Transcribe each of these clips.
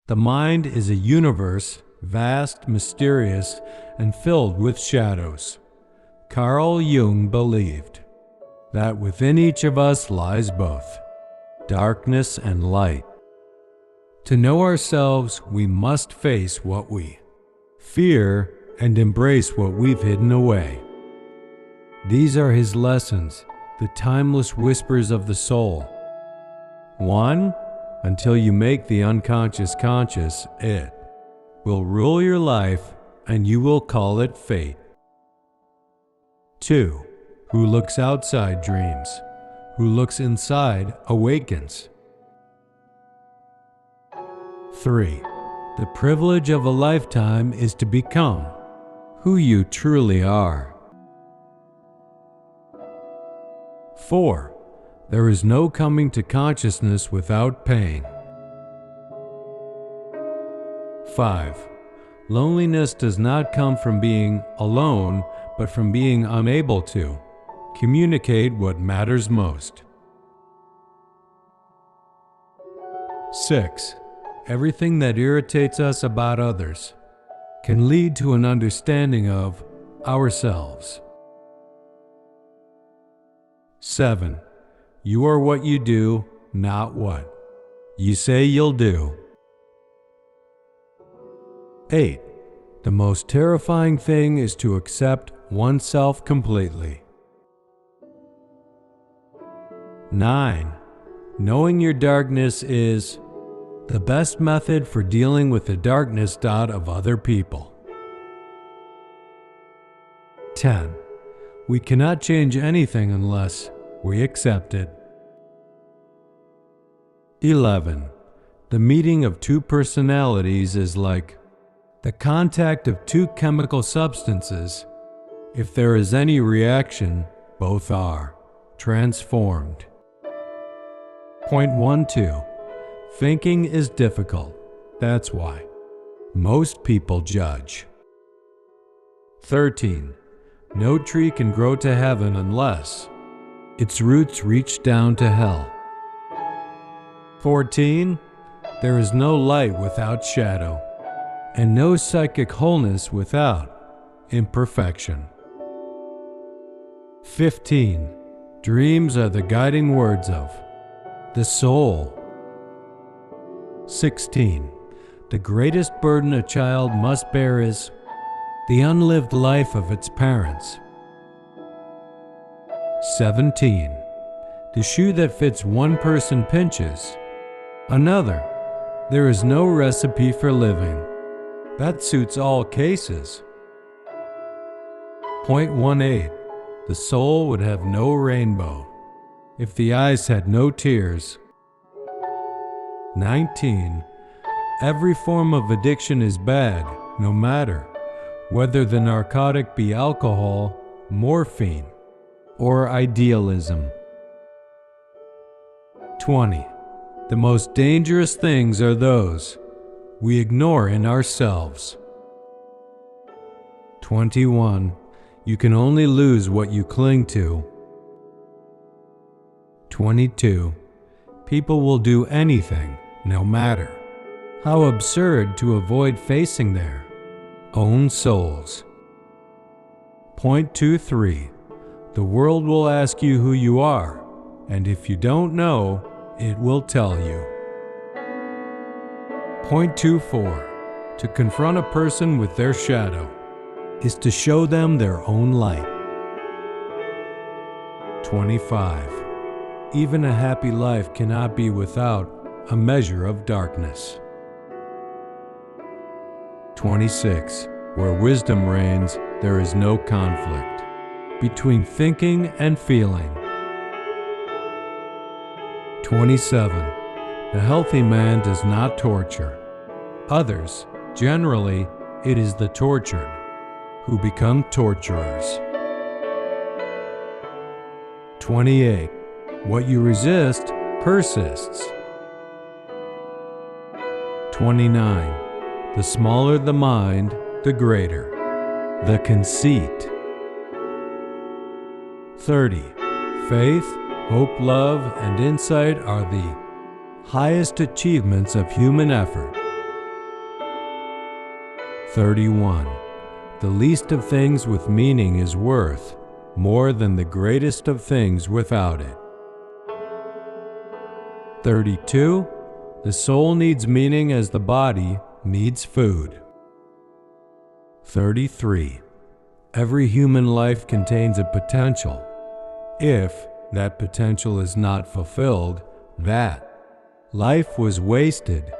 The mind is a universe, vast, mysterious, and filled with shadows. Carl Jung believed that within each of us lies both darkness and light. To know ourselves, we must face what we fear and embrace what we've hidden away. These are his lessons, the timeless whispers of the soul. 1. Until you make the unconscious conscious, it will rule your life and you will call it fate. 2. Who looks outside dreams, who looks inside awakens. 3. The privilege of a lifetime is to become who you truly are. 4. There is no coming to consciousness without pain. 5. Loneliness does not come from being alone, but from being unable to communicate what matters most. 6. Everything that irritates us about others can lead to an understanding of ourselves. 7. You are what you do, not what you say you'll do. 8. The most terrifying thing is to accept oneself completely. 9. Knowing your darkness is the best method for dealing with the darkness of other people. 10. We cannot change anything unless we accept it. 11. The meeting of two personalities is like the contact of two chemical substances. If there is any reaction, both are transformed. Point 1-2. Thinking is difficult. That's why most people judge. 13. No tree can grow to heaven unless its roots reach down to hell. 14. There is no light without shadow, and no psychic wholeness without imperfection. 15. Dreams are the guiding words of the soul. 16. The greatest burden a child must bear is the unlived life of its parents. 17. The shoe that fits one person pinches another. There is no recipe for living that suits all cases. Point 1-8. The soul would have no rainbow if the eyes had no tears. 19. Every form of addiction is bad, no matter whether the narcotic be alcohol, morphine, or idealism. 20. The most dangerous things are those we ignore in ourselves. 21. You can only lose what you cling to. 22. People will do anything, no matter how absurd, to avoid facing their own souls. Point 2-3. The world will ask you who you are, and if you don't know, it will tell you. Point 2-4. To confront a person with their shadow is to show them their own light. 25. Even a happy life cannot be without a measure of darkness. 26. Where wisdom reigns, there is no conflict between thinking and feeling. 27. The healthy man does not torture others. Generally, it is the tortured who become torturers. 28. What you resist persists. 29. The smaller the mind, the greater the conceit. 30. Faith, hope, love, and insight are the highest achievements of human effort. 31. The least of things with meaning is worth more than the greatest of things without it. 32. The soul needs meaning as the body needs food. 33. Every human life contains a potential. If that potential is not fulfilled, that life was wasted.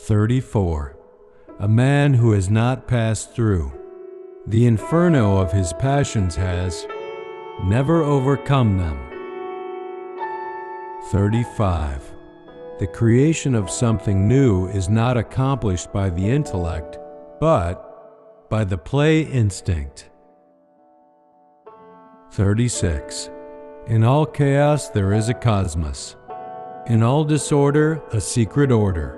34. A man who has not passed through the inferno of his passions has never overcome them. 35. The creation of something new is not accomplished by the intellect, but by the play instinct. 36. In all chaos there is a cosmos. In all disorder, a secret order.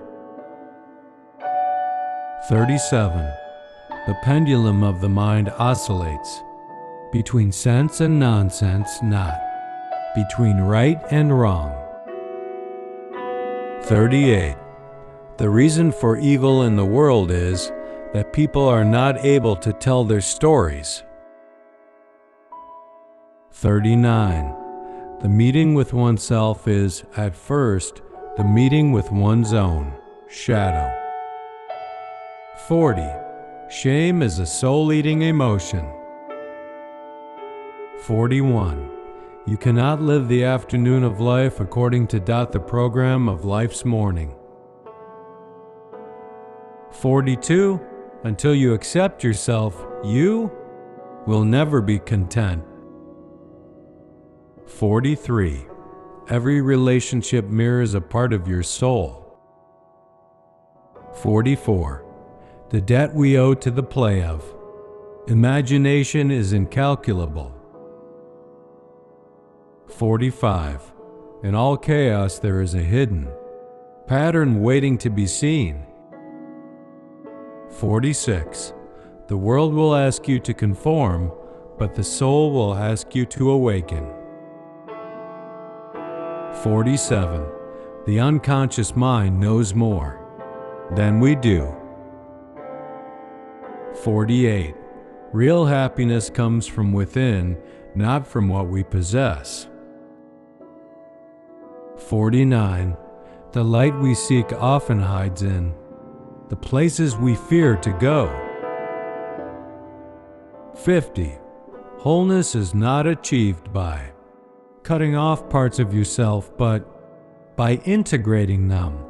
37. The pendulum of the mind oscillates between sense and nonsense, not between right and wrong. 38. The reason for evil in the world is that people are not able to tell their stories. 39. The meeting with oneself is, at first, the meeting with one's own shadow. 40. Shame is a soul-eating emotion. 41. You cannot live the afternoon of life according to the program of life's morning. 42. Until you accept yourself, you will never be content. 43. Every relationship mirrors a part of your soul. 44. The debt we owe to the play of imagination is incalculable. 45. In all chaos there is a hidden pattern waiting to be seen. 46. The world will ask you to conform, but the soul will ask you to awaken. 47. The unconscious mind knows more than we do. 48. Real happiness comes from within, not from what we possess. 49. The light we seek often hides in the places we fear to go. 50. Wholeness is not achieved by cutting off parts of yourself, but by integrating them.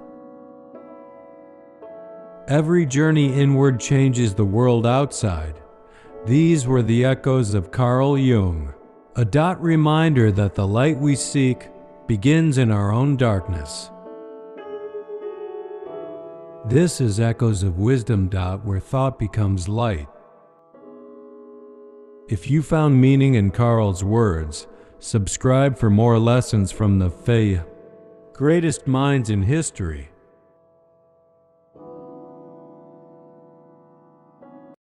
Every journey inward changes the world outside. These were the echoes of Carl Jung, a reminder that the light we seek begins in our own darkness. This is Echoes of Wisdom, where thought becomes light. If you found meaning in Carl's words, subscribe for more lessons from the greatest minds in history.